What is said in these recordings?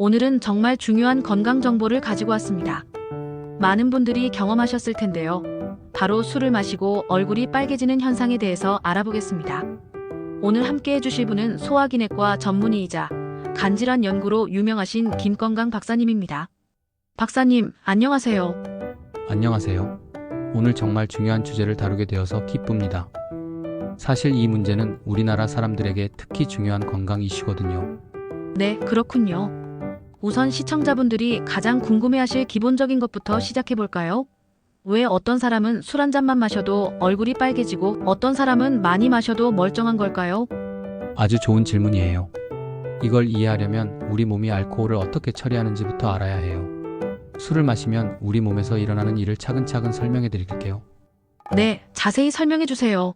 오늘은 정말 중요한 건강 정보를 가지고 왔습니다. 많은 분들이 경험하셨을 텐데요. 바로 술을 마시고 얼굴이 빨개지는 현상에 대해서 알아보겠습니다. 오늘 함께 해주실 분은 소화기내과 전문의이자 간질환 연구로 유명하신 김건강 박사님입니다. 박사님, 안녕하세요. 안녕하세요. 오늘 정말 중요한 주제를 다루게 되어서 기쁩니다. 사실 이 문제는 우리나라 사람들에게 특히 중요한 건강 이슈거든요. 네, 그렇군요. 우선 시청자분들이 가장 궁금해하실 기본적인 것부터 시작해볼까요? 왜 어떤 사람은 술 한 잔만 마셔도 얼굴이 빨개지고 어떤 사람은 많이 마셔도 멀쩡한 걸까요? 아주 좋은 질문이에요. 이걸 이해하려면 우리 몸이 알코올을 어떻게 처리하는지부터 알아야 해요. 술을 마시면 우리 몸에서 일어나는 일을 차근차근 설명해 드릴게요. 네, 자세히 설명해 주세요.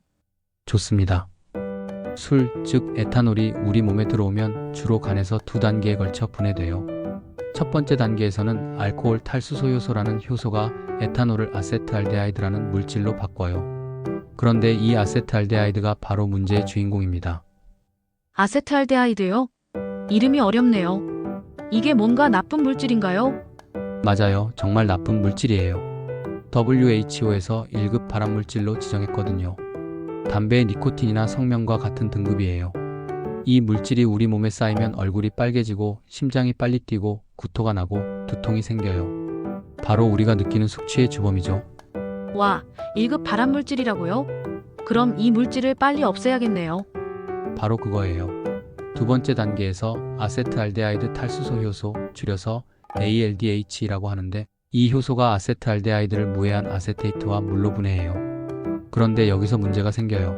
좋습니다. 술, 즉 에탄올이 우리 몸에 들어오면 주로 간에서 두 단계에 걸쳐 분해돼요. 첫 번째 단계에서는 알코올 탈수소 효소라는 효소가 에탄올을 아세트알데하이드라는 물질로 바꿔요. 그런데 이 아세트알데하이드가 바로 문제의 주인공입니다. 아세트알데하이드요? 이름이 어렵네요. 이게 뭔가 나쁜 물질인가요? 맞아요. 정말 나쁜 물질이에요. WHO에서 1급 발암물질로 지정했거든요. 담배의 니코틴이나 성명과 같은 등급이에요. 이 물질이 우리 몸에 쌓이면 얼굴이 빨개지고 심장이 빨리 뛰고 구토가 나고 두통이 생겨요. 바로 우리가 느끼는 숙취의 주범이죠. 와, 1급 발암물질이라고요? 그럼 이 물질을 빨리 없애야겠네요. 바로 그거예요. 두 번째 단계에서 아세트알데하이드 탈수소 효소, 줄여서 ALDH라고 하는데 이 효소가 아세트알데하이드를 무해한 아세테이트와 물로 분해해요. 그런데 여기서 문제가 생겨요.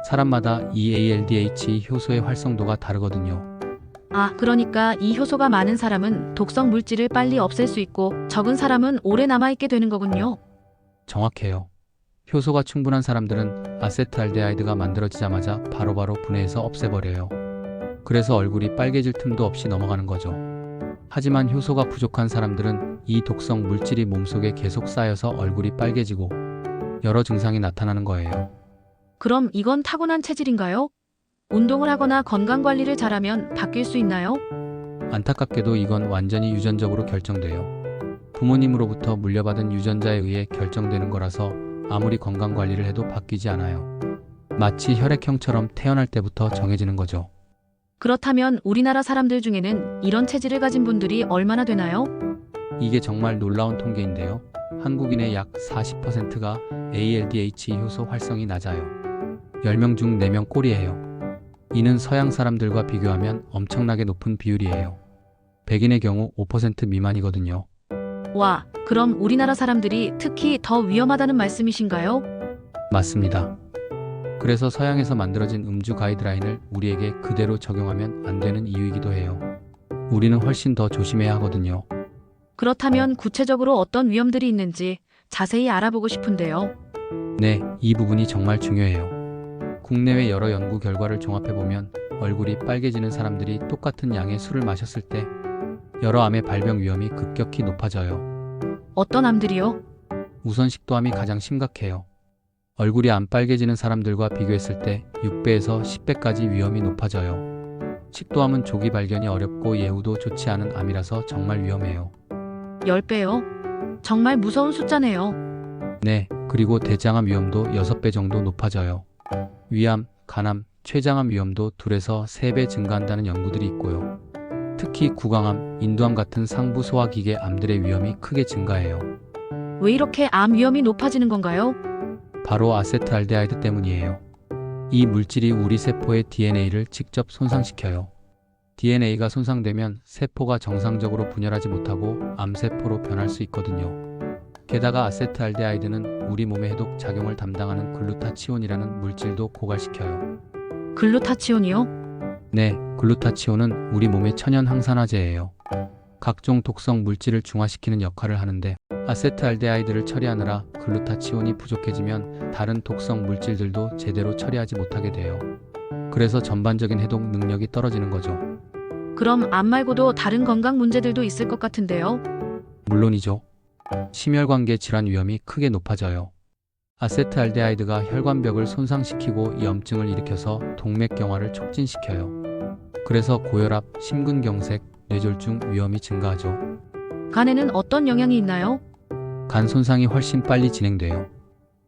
사람마다 이 ALDH 효소의 활성도가 다르거든요. 아, 그러니까 이 효소가 많은 사람은 독성 물질을 빨리 없앨 수 있고 적은 사람은 오래 남아있게 되는 거군요. 정확해요. 효소가 충분한 사람들은 아세트알데하이드가 만들어지자마자 바로바로 분해해서 없애버려요. 그래서 얼굴이 빨개질 틈도 없이 넘어가는 거죠. 하지만 효소가 부족한 사람들은 이 독성 물질이 몸속에 계속 쌓여서 얼굴이 빨개지고 여러 증상이 나타나는 거예요. 그럼 이건 타고난 체질인가요? 운동을 하거나 건강관리를 잘하면 바뀔 수 있나요? 안타깝게도 이건 완전히 유전적으로 결정돼요. 부모님으로부터 물려받은 유전자에 의해 결정되는 거라서 아무리 건강관리를 해도 바뀌지 않아요. 마치 혈액형처럼 태어날 때부터 정해지는 거죠. 그렇다면 우리나라 사람들 중에는 이런 체질을 가진 분들이 얼마나 되나요? 이게 정말 놀라운 통계인데요. 한국인의 약 40%가 ALDH 효소 활성이 낮아요. 10명 중 4명 꼴이에요. 이는 서양 사람들과 비교하면 엄청나게 높은 비율이에요. 백인의 경우 5% 미만이거든요. 와, 그럼 우리나라 사람들이 특히 더 위험하다는 말씀이신가요? 맞습니다. 그래서 서양에서 만들어진 음주 가이드라인을 우리에게 그대로 적용하면 안 되는 이유이기도 해요. 우리는 훨씬 더 조심해야 하거든요. 그렇다면 구체적으로 어떤 위험들이 있는지 자세히 알아보고 싶은데요. 네, 이 부분이 정말 중요해요. 국내외 여러 연구 결과를 종합해보면 얼굴이 빨개지는 사람들이 똑같은 양의 술을 마셨을 때 여러 암의 발병 위험이 급격히 높아져요. 어떤 암들이요? 우선 식도암이 가장 심각해요. 얼굴이 안 빨개지는 사람들과 비교했을 때 6배에서 10배까지 위험이 높아져요. 식도암은 조기 발견이 어렵고 예후도 좋지 않은 암이라서 정말 위험해요. 10배요? 정말 무서운 숫자네요. 네, 그리고 대장암 위험도 6배 정도 높아져요. 위암, 간암, 췌장암 위험도 2에서 3배 증가한다는 연구들이 있고요. 특히 구강암, 인두암 같은 상부 소화기계 암들의 위험이 크게 증가해요. 왜 이렇게 암 위험이 높아지는 건가요? 바로 아세트알데하이드 때문이에요. 이 물질이 우리 세포의 DNA를 직접 손상시켜요. DNA가 손상되면 세포가 정상적으로 분열하지 못하고 암세포로 변할 수 있거든요. 게다가 아세트알데하이드는 우리 몸의 해독 작용을 담당하는 글루타치온이라는 물질도 고갈시켜요. 글루타치온이요? 네, 글루타치온은 우리 몸의 천연 항산화제예요. 각종 독성 물질을 중화시키는 역할을 하는데 아세트알데하이드를 처리하느라 글루타치온이 부족해지면 다른 독성 물질들도 제대로 처리하지 못하게 돼요. 그래서 전반적인 해독 능력이 떨어지는 거죠. 그럼 암 말고도 다른 건강 문제들도 있을 것 같은데요. 물론이죠. 심혈관계 질환 위험이 크게 높아져요. 아세트알데하이드가 혈관벽을 손상시키고 염증을 일으켜서 동맥경화를 촉진시켜요. 그래서 고혈압, 심근경색, 뇌졸중 위험이 증가하죠. 간에는 어떤 영향이 있나요? 간 손상이 훨씬 빨리 진행돼요.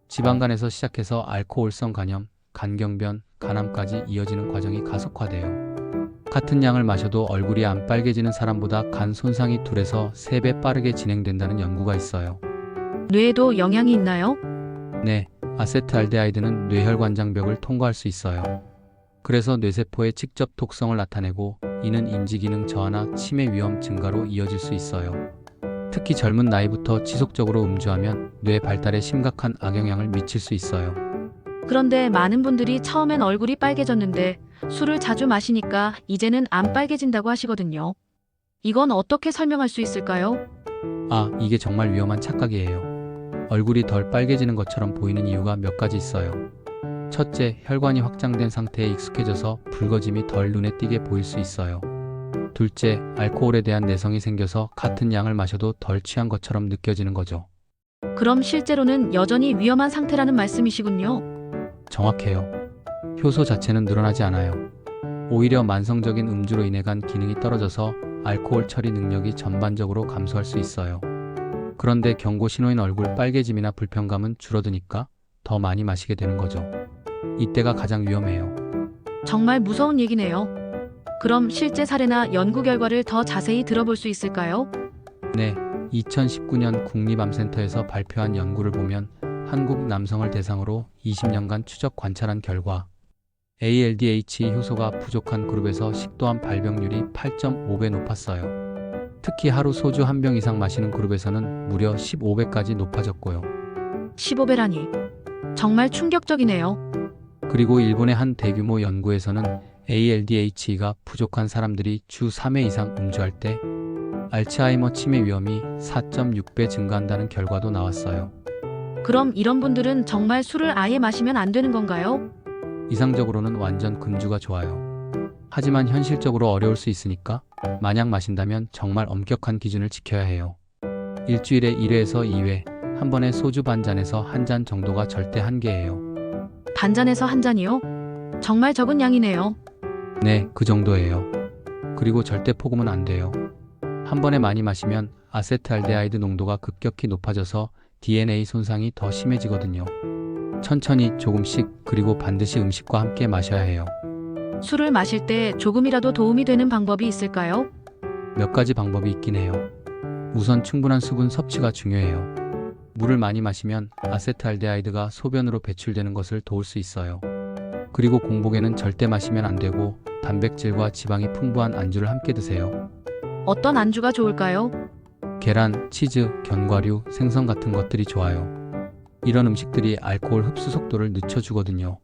지방간에서 시작해서 알코올성 간염, 간경변, 간암까지 이어지는 과정이 가속화돼요. 같은 양을 마셔도 얼굴이 안 빨개지는 사람보다 간 손상이 2에서 3배 빠르게 진행된다는 연구가 있어요. 뇌에도 영향이 있나요? 네, 아세트알데하이드는 뇌혈관장벽을 통과할 수 있어요. 그래서 뇌세포에 직접 독성을 나타내고 이는 인지기능 저하나 치매 위험 증가로 이어질 수 있어요. 특히 젊은 나이부터 지속적으로 음주하면 뇌 발달에 심각한 악영향을 미칠 수 있어요. 그런데 많은 분들이 처음엔 얼굴이 빨개졌는데 술을 자주 마시니까 이제는 안 빨개진다고 하시거든요. 이건 어떻게 설명할 수 있을까요? 이게 정말 위험한 착각이에요. 얼굴이 덜 빨개지는 것처럼 보이는 이유가 몇 가지 있어요. 첫째, 혈관이 확장된 상태에 익숙해져서 붉어짐이 덜 눈에 띄게 보일 수 있어요. 둘째, 알코올에 대한 내성이 생겨서 같은 양을 마셔도 덜 취한 것처럼 느껴지는 거죠. 그럼 실제로는 여전히 위험한 상태라는 말씀이시군요. 정확해요. 효소 자체는 늘어나지 않아요. 오히려 만성적인 음주로 인해 간 기능이 떨어져서 알코올 처리 능력이 전반적으로 감소할 수 있어요. 그런데 경고 신호인 얼굴 빨개짐이나 불편감은 줄어드니까 더 많이 마시게 되는 거죠. 이때가 가장 위험해요. 정말 무서운 얘기네요. 그럼 실제 사례나 연구 결과를 더 자세히 들어볼 수 있을까요? 네, 2019년 국립암센터에서 발표한 연구를 보면 한국 남성을 대상으로 20년간 추적 관찰한 결과 ALDH 효소가 부족한 그룹에서 식도암 발병률이 8.5배 높았어요. 특히 하루 소주 한 병 이상 마시는 그룹에서는 무려 15배까지 높아졌고요. 15배라니. 정말 충격적이네요. 그리고 일본의 한 대규모 연구에서는 ALDH가 부족한 사람들이 주 3회 이상 음주할 때 알츠하이머 치매 위험이 4.6배 증가한다는 결과도 나왔어요. 그럼 이런 분들은 정말 술을 아예 마시면 안 되는 건가요? 이상적으로는 완전 금주가 좋아요. 하지만 현실적으로 어려울 수 있으니까 만약 마신다면 정말 엄격한 기준을 지켜야 해요. 일주일에 1회에서 2회, 한 번에 소주 반 잔에서 한 잔 정도가 절대 한계예요. 반잔에서 한 잔이요? 정말 적은 양이네요. 네, 그 정도예요. 그리고 절대 폭음은 안 돼요. 한 번에 많이 마시면 아세트알데하이드 농도가 급격히 높아져서 DNA 손상이 더 심해지거든요. 천천히 조금씩 그리고 반드시 음식과 함께 마셔야 해요. 술을 마실 때 조금이라도 도움이 되는 방법이 있을까요? 몇 가지 방법이 있긴 해요. 우선 충분한 수분 섭취가 중요해요. 물을 많이 마시면 아세트알데하이드가 소변으로 배출되는 것을 도울 수 있어요. 그리고 공복에는 절대 마시면 안 되고 단백질과 지방이 풍부한 안주를 함께 드세요. 어떤 안주가 좋을까요? 계란, 치즈, 견과류, 생선 같은 것들이 좋아요. 이런 음식들이 알코올 흡수 속도를 늦춰주거든요.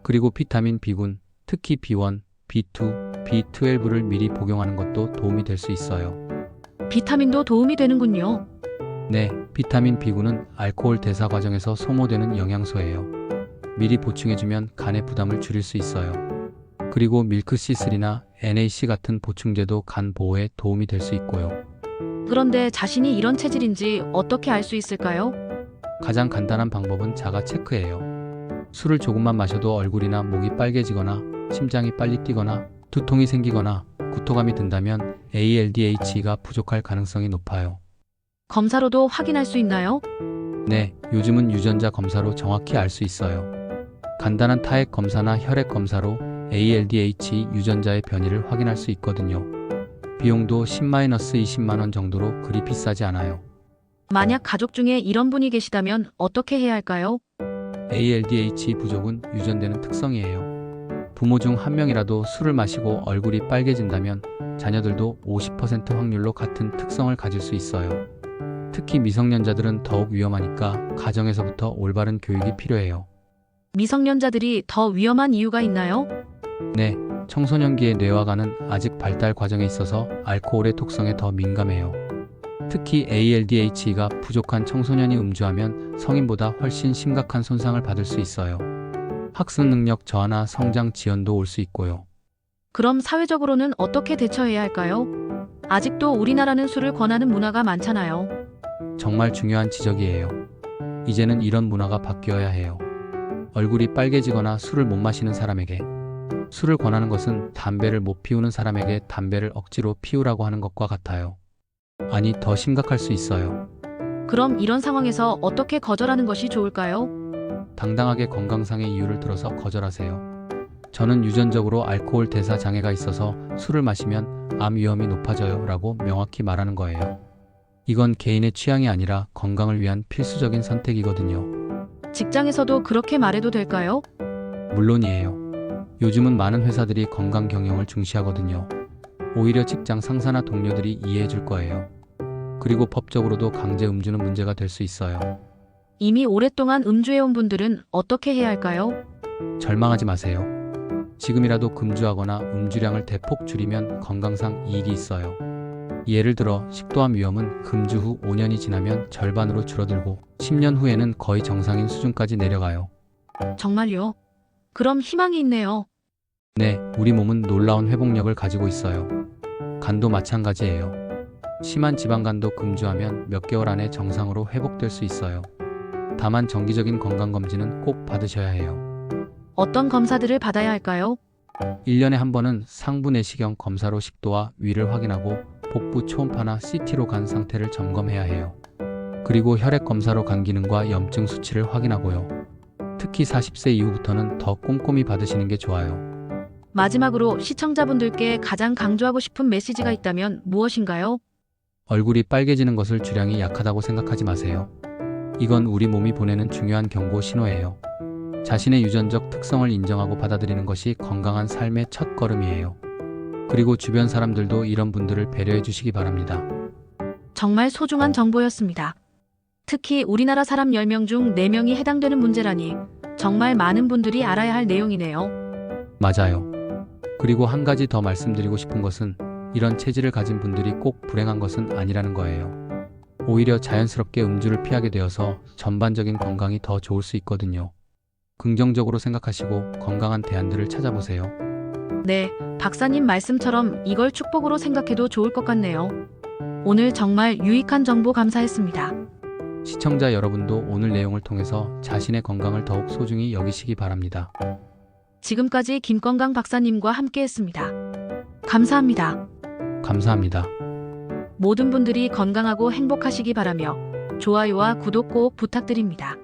그리고 비타민 B군, 특히 B1, B2, B12를 미리 복용하는 것도 도움이 될 수 있어요. 비타민도 도움이 되는군요. 네, 비타민 B군은 알코올 대사 과정에서 소모되는 영양소예요. 미리 보충해주면 간의 부담을 줄일 수 있어요. 그리고 밀크 C3나 NAC 같은 보충제도 간 보호에 도움이 될 수 있고요. 그런데 자신이 이런 체질인지 어떻게 알 수 있을까요? 가장 간단한 방법은 자가 체크예요. 술을 조금만 마셔도 얼굴이나 목이 빨개지거나 심장이 빨리 뛰거나 두통이 생기거나 구토감이 든다면 ALDH가 부족할 가능성이 높아요. 검사로도 확인할 수 있나요? 네, 요즘은 유전자 검사로 정확히 알 수 있어요. 간단한 타액 검사나 혈액 검사로 ALDH 유전자의 변이를 확인할 수 있거든요. 비용도 10-20만 원 정도로 그리 비싸지 않아요. 만약 가족 중에 이런 분이 계시다면 어떻게 해야 할까요? ALDH 부족은 유전되는 특성이에요. 부모 중 한 명이라도 술을 마시고 얼굴이 빨개진다면 자녀들도 50% 확률로 같은 특성을 가질 수 있어요. 특히 미성년자들은 더욱 위험하니까 가정에서부터 올바른 교육이 필요해요. 미성년자들이 더 위험한 이유가 있나요? 네, 청소년기의 뇌와 간은 아직 발달 과정에 있어서 알코올의 독성에 더 민감해요. 특히 ALDH가 부족한 청소년이 음주하면 성인보다 훨씬 심각한 손상을 받을 수 있어요. 학습 능력 저하나 성장 지연도 올 수 있고요. 그럼 사회적으로는 어떻게 대처해야 할까요? 아직도 우리나라는 술을 권하는 문화가 많잖아요. 정말 중요한 지적이에요. 이제는 이런 문화가 바뀌어야 해요. 얼굴이 빨개지거나 술을 못 마시는 사람에게 술을 권하는 것은 담배를 못 피우는 사람에게 담배를 억지로 피우라고 하는 것과 같아요. 아니, 더 심각할 수 있어요. 그럼 이런 상황에서 어떻게 거절하는 것이 좋을까요? 당당하게 건강상의 이유를 들어서 거절하세요. 저는 유전적으로 알코올 대사 장애가 있어서 술을 마시면 암 위험이 높아져요 라고 명확히 말하는 거예요. 이건 개인의 취향이 아니라 건강을 위한 필수적인 선택이거든요. 직장에서도 그렇게 말해도 될까요? 물론이에요. 요즘은 많은 회사들이 건강 경영을 중시하거든요. 오히려 직장 상사나 동료들이 이해해 줄 거예요. 그리고 법적으로도 강제 음주는 문제가 될 수 있어요. 이미 오랫동안 음주해온 분들은 어떻게 해야 할까요? 절망하지 마세요. 지금이라도 금주하거나 음주량을 대폭 줄이면 건강상 이익이 있어요. 예를 들어 식도암 위험은 금주 후 5년이 지나면 절반으로 줄어들고 10년 후에는 거의 정상인 수준까지 내려가요. 정말요? 그럼 희망이 있네요. 네, 우리 몸은 놀라운 회복력을 가지고 있어요. 간도 마찬가지예요. 심한 지방간도 금주하면 몇 개월 안에 정상으로 회복될 수 있어요. 다만 정기적인 건강검진은 꼭 받으셔야 해요. 어떤 검사들을 받아야 할까요? 1년에 한 번은 상부 내시경 검사로 식도와 위를 확인하고 복부 초음파나 CT로 간 상태를 점검해야 해요. 그리고 혈액 검사로 간 기능과 염증 수치를 확인하고요. 특히 40세 이후부터는 더 꼼꼼히 받으시는 게 좋아요. 마지막으로 시청자분들께 가장 강조하고 싶은 메시지가 있다면 무엇인가요? 얼굴이 빨개지는 것을 주량이 약하다고 생각하지 마세요. 이건 우리 몸이 보내는 중요한 경고 신호예요. 자신의 유전적 특성을 인정하고 받아들이는 것이 건강한 삶의 첫 걸음이에요. 그리고 주변 사람들도 이런 분들을 배려해 주시기 바랍니다. 정말 소중한 정보였습니다. 특히 우리나라 사람 10명 중 4명이 해당되는 문제라니 정말 많은 분들이 알아야 할 내용이네요. 맞아요. 그리고 한 가지 더 말씀드리고 싶은 것은 이런 체질을 가진 분들이 꼭 불행한 것은 아니라는 거예요. 오히려 자연스럽게 음주를 피하게 되어서 전반적인 건강이 더 좋을 수 있거든요. 긍정적으로 생각하시고 건강한 대안들을 찾아보세요. 네, 박사님 말씀처럼 이걸 축복으로 생각해도 좋을 것 같네요. 오늘 정말 유익한 정보 감사했습니다. 시청자 여러분도 오늘 내용을 통해서 자신의 건강을 더욱 소중히 여기시기 바랍니다. 지금까지 김건강 박사님과 함께했습니다. 감사합니다. 감사합니다. 모든 분들이 건강하고 행복하시기 바라며 좋아요와 구독 꼭 부탁드립니다.